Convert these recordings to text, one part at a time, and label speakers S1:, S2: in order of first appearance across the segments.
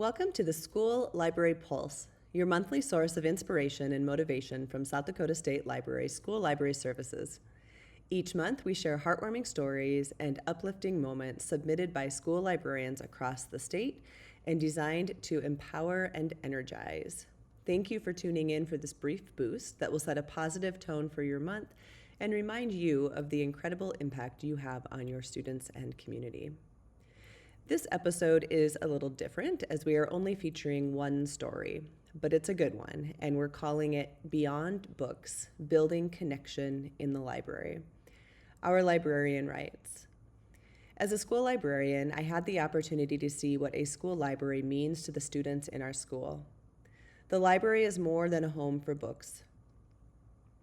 S1: Welcome to the School Library Pulse, your monthly source of inspiration and motivation from South Dakota State Library School Library Services. Each month, we share heartwarming stories and uplifting moments submitted by school librarians across the state and designed to empower and energize. Thank you for tuning in for this brief boost that will set a positive tone for your month and remind you of the incredible impact you have on your students and community. This episode is a little different as we are only featuring one story, but it's a good one, and we're calling it Beyond Books, Building Connection in the Library. Our librarian writes, as a school librarian, I had the opportunity to see what a school library means to the students in our school. The library is more than a home for books.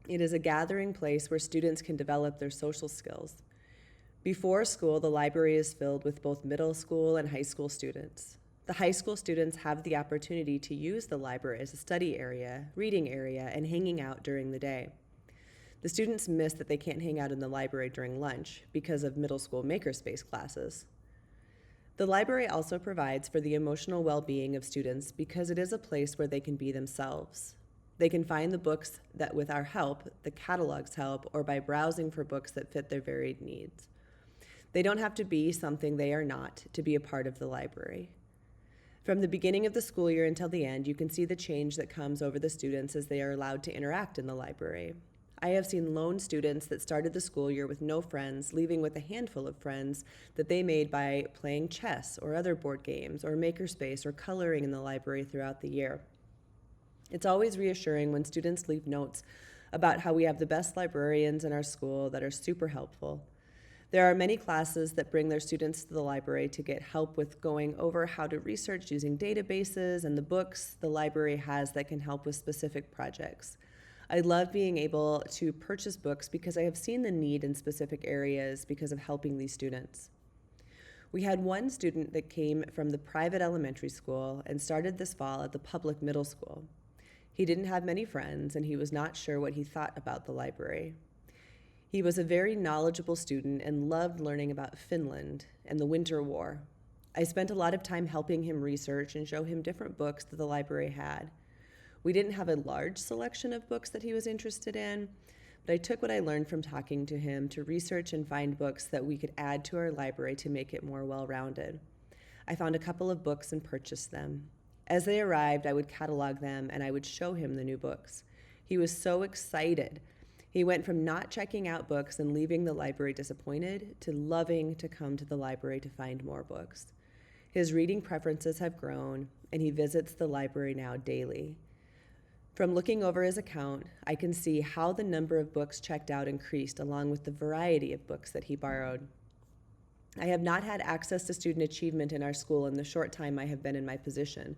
S1: It is a gathering place where students can develop their social skills. Before school, the library is filled with both middle school and high school students. The high school students have the opportunity to use the library as a study area, reading area, and hanging out during the day. The students miss that they can't hang out in the library during lunch because of middle school makerspace classes. The library also provides for the emotional well-being of students because it is a place where they can be themselves. They can find the books that, with our help, the catalog's help, or by browsing for books that fit their varied needs. They don't have to be something they are not to be a part of the library. From the beginning of the school year until the end, you can see the change that comes over the students as they are allowed to interact in the library. I have seen lone students that started the school year with no friends, leaving with a handful of friends that they made by playing chess or other board games or makerspace or coloring in the library throughout the year. It's always reassuring when students leave notes about how we have the best librarians in our school that are super helpful. There are many classes that bring their students to the library to get help with going over how to research using databases and the books the library has that can help with specific projects. I love being able to purchase books because I have seen the need in specific areas because of helping these students. We had one student that came from the private elementary school and started this fall at the public middle school. He didn't have many friends and he was not sure what he thought about the library. He was a very knowledgeable student and loved learning about Finland and the Winter War. I spent a lot of time helping him research and show him different books that the library had. We didn't have a large selection of books that he was interested in, but I took what I learned from talking to him to research and find books that we could add to our library to make it more well-rounded. I found a couple of books and purchased them. As they arrived, I would catalog them and I would show him the new books. He was so excited. He went from not checking out books and leaving the library disappointed to loving to come to the library to find more books. His reading preferences have grown, and he visits the library now daily. From looking over his account, I can see how the number of books checked out increased along with the variety of books that he borrowed. I have not had access to student achievement in our school in the short time I have been in my position,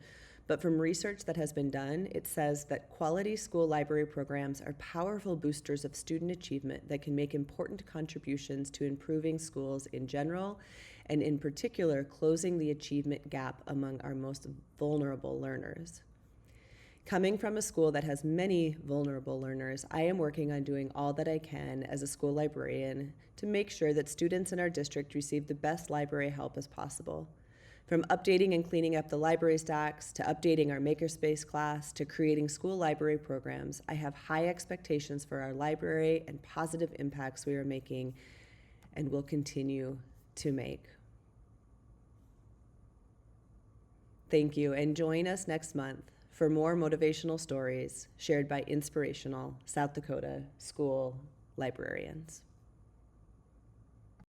S1: but from research that has been done, it says that quality school library programs are powerful boosters of student achievement that can make important contributions to improving schools in general, and in particular, closing the achievement gap among our most vulnerable learners. Coming from a school that has many vulnerable learners, I am working on doing all that I can as a school librarian to make sure that students in our district receive the best library help as possible. From updating and cleaning up the library stacks, to updating our makerspace class, to creating school library programs, I have high expectations for our library and positive impacts we are making and will continue to make. Thank you, and join us next month for more motivational stories shared by inspirational South Dakota school librarians.